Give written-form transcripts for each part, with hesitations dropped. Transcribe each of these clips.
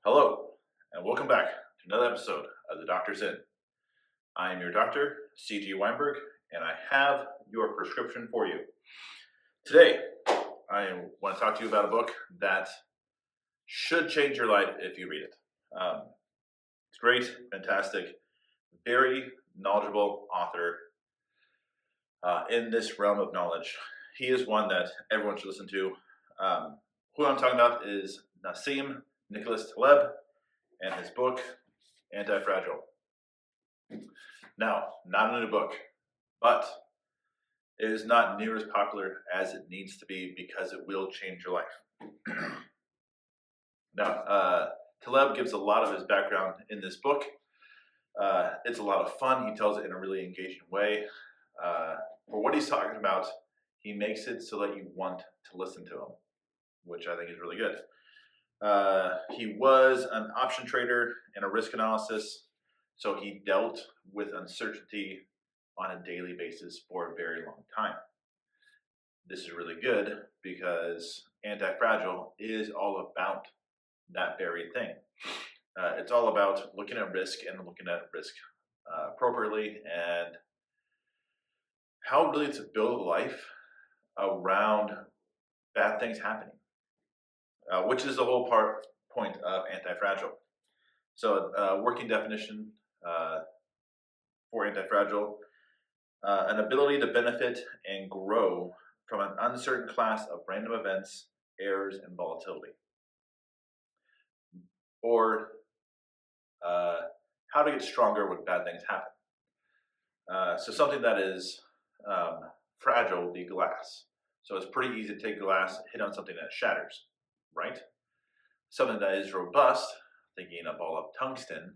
Hello, and welcome back to another episode of The Doctor's In. I am your doctor, C.G. Weinberg, and I have your prescription for you. Today, I want to talk to you about a book that should change your life if you read it. It's great, fantastic, very knowledgeable author in this realm of knowledge. He is one that everyone should listen to. Who I'm talking about is Nassim Nicholas Taleb and his book, Antifragile. Now, not a new book, but it is not near as popular as it needs to be because it will change your life. Now, Taleb gives a lot of his background in this book. It's a lot of fun. He tells it in a really engaging way. For what he's talking about, he makes it so that you want to listen to him, which I think is really good. He was an option trader and a risk analysis, so he dealt with uncertainty on a daily basis for a very long time. This is really good because Antifragile is all about that very thing. It's all about looking at risk and looking at risk appropriately and how really to build a life around bad things happening. Which is the whole point of Antifragile. So, working definition for Antifragile, an ability to benefit and grow from an uncertain class of random events, errors, and volatility. Or how to get stronger when bad things happen. So something that is fragile would be glass. So it's pretty easy to take glass, hit on something that shatters. Right? Something that is robust, thinking a ball of tungsten,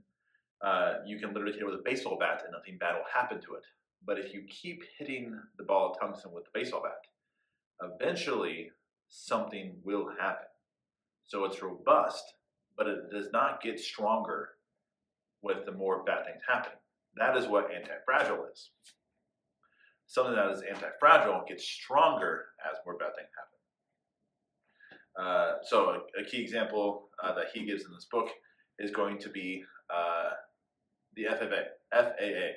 you can literally hit it with a baseball bat and nothing bad will happen to it. But if you keep hitting the ball of tungsten with the baseball bat, eventually something will happen. So it's robust, but it does not get stronger with the more bad things happening. That is what antifragile is. Something that is antifragile gets stronger as more bad things happen. So a key example that he gives in this book is going to be the FAA.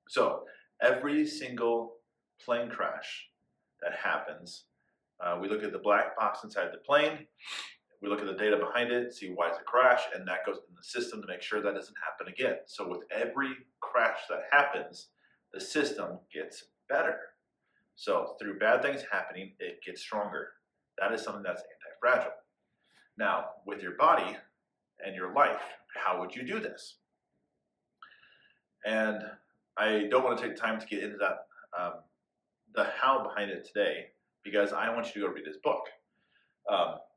So every single plane crash that happens, we look at the black box inside the plane, we look at the data behind it, see why it's a crash, and that goes in the system to make sure that doesn't happen again. So with every crash that happens, the system gets better. So through bad things happening, it gets stronger. That is something that's anti-fragile. Now, with your body and your life, how would you do this? And I don't want to take time to get into that, the how behind it today, because I want you to go read his book.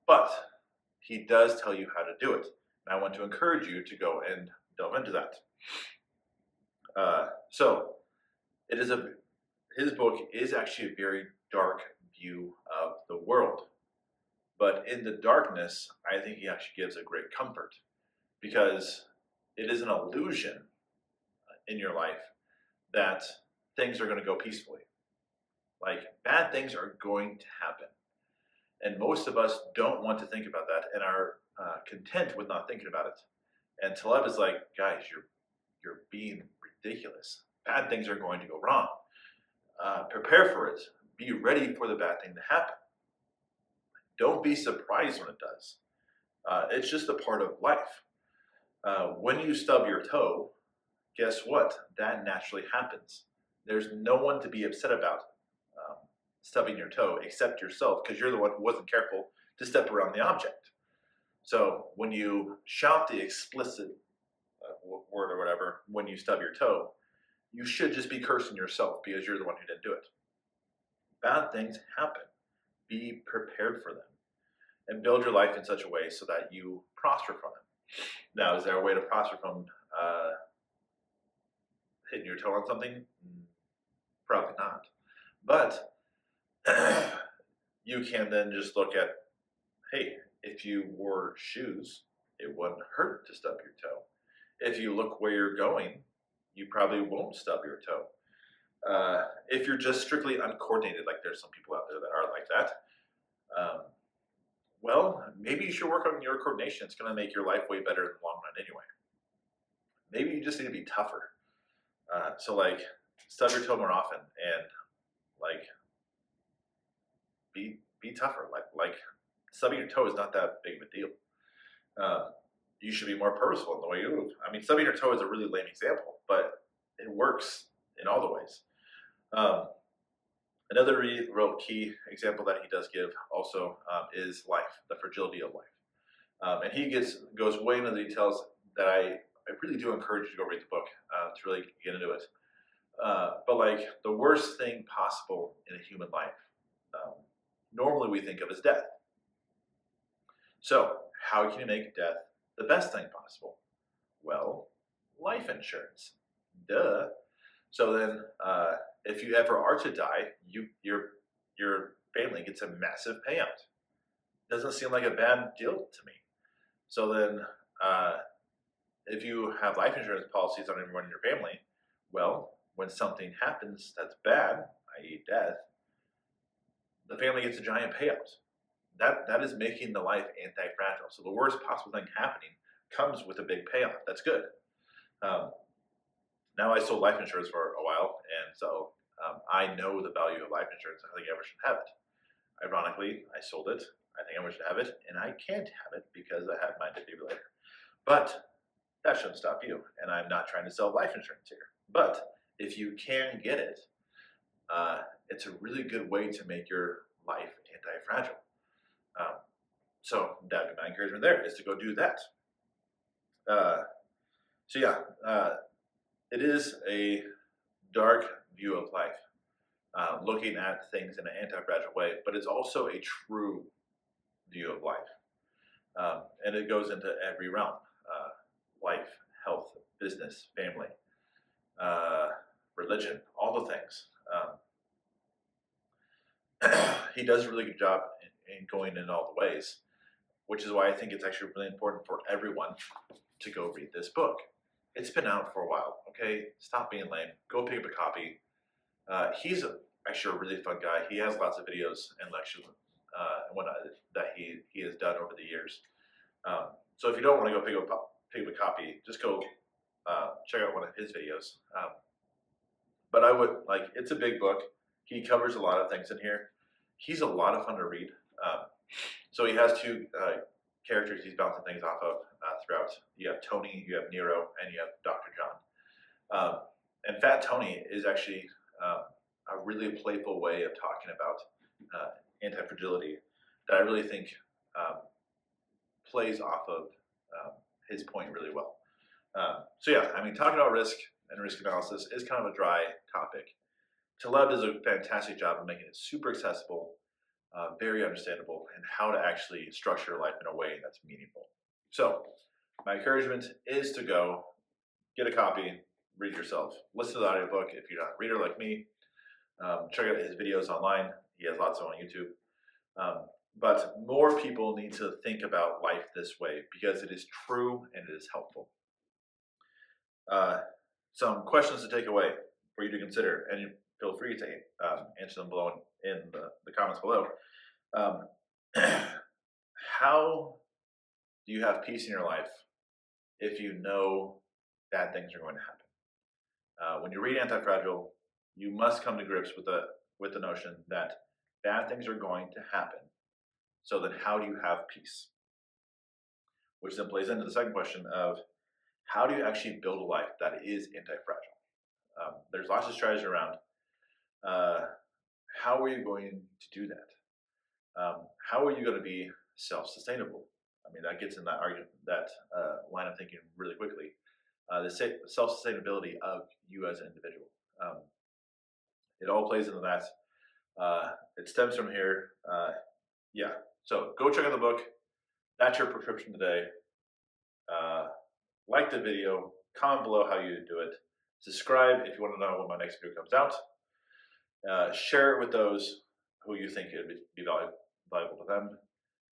But he does tell you how to do it. And I want to encourage you to go and delve into that. So his book is actually a very dark view of the world. But in the darkness, I think he actually gives a great comfort because it is an illusion in your life that things are going to go peacefully. Like bad things are going to happen. And most of us don't want to think about that and are content with not thinking about it. And Taleb is like, guys, you're being ridiculous. Bad things are going to go wrong. Prepare for it. Be ready for the bad thing to happen. Don't be surprised when it does. It's just a part of life. When you stub your toe, guess what? That naturally happens. There's no one to be upset about stubbing your toe except yourself because you're the one who wasn't careful to step around the object. So when you shout the explicit word or whatever, when you stub your toe, you should just be cursing yourself because you're the one who didn't do it. Bad things happen. Be prepared for them and build your life in such a way so that you prosper from them. Now, is there a way to prosper from hitting your toe on something? Probably not. But you can then just look at, hey, if you wore shoes, it wouldn't hurt to stub your toe. If you look where you're going, you probably won't stub your toe. If you're just strictly uncoordinated, like there's some people out there that are like that, well, maybe you should work on your coordination. It's going to make your life way better in the long run anyway. Maybe you just need to be tougher. So like stub your toe more often and like be tougher. Like stubbing your toe is not that big of a deal. You should be more purposeful in the way you move. I mean, stubbing your toe is a really lame example, but it works in all the ways. Another real key example that he does give also is life, the fragility of life. And he goes way into the details that I really do encourage you to go read the book to really get into it. But like the worst thing possible in a human life, normally we think of as death. So how can you make death the best thing possible? Well, life insurance. Duh. So then, if you ever are to die, your family gets a massive payout. Doesn't seem like a bad deal to me. So then, if you have life insurance policies on everyone in your family, well, when something happens that's bad, i.e. death, the family gets a giant payout. That is making the life anti-fragile. So the worst possible thing happening comes with a big payoff. That's good. Now I sold life insurance for a while, and so I know the value of life insurance. I think everyone should have it. Ironically, I sold it. I think everyone should have it, and I can't have it because I have my defibrillator. But that shouldn't stop you, and I'm not trying to sell life insurance here. But if you can get it, it's a really good way to make your life anti-fragile. So that would be my encouragement there is to go do that. It is a dark view of life, looking at things in an anti-fragile way, but it's also a true view of life. And it goes into every realm, life, health, business, family, religion, all the things. He does a really good job in going in all the ways, which is why I think it's actually really important for everyone to go read this book. It's been out for a while, okay? Stop being lame. Go pick up a copy. He's actually a really fun guy. He has lots of videos and lectures and whatnot that he has done over the years. So if you don't want to go pick up a copy, just go check out one of his videos. But I would, it's a big book. He covers a lot of things in here. He's a lot of fun to read. So he has two characters he's bouncing things off of throughout. You have Tony, you have Nero, and you have Dr. John. And Fat Tony is actually a really playful way of talking about anti-fragility that I really think plays off of his point really well. Talking about risk and risk analysis is kind of a dry topic. Taleb does a fantastic job of making it super accessible, very understandable, and how to actually structure life in a way that's meaningful. So my encouragement is to go get a copy, read yourself, listen to the audiobook if you're not a reader like me, check out his videos online. He has lots of them on YouTube. But more people need to think about life this way because it is true and it is helpful. Some questions to take away for you to consider, and feel free to answer them below in the comments below. How do you have peace in your life if you know bad things are going to happen? When you read Antifragile, you must come to grips with the notion that bad things are going to happen. So then how do you have peace? Which then plays into the second question of how do you actually build a life that is anti-fragile? There's lots of strategies around. How are you going to do that? How are you going to be self-sustainable? I mean, that gets in that argument, that line of thinking really quickly. The self-sustainability of you as an individual. It all plays into that. It stems from here. So go check out the book. That's your prescription today. Like the video, comment below how you do it. Subscribe if you want to know when my next video comes out. Share it with those who you think it would be valuable to them.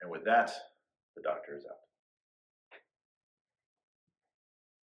And with that, the doctor is out.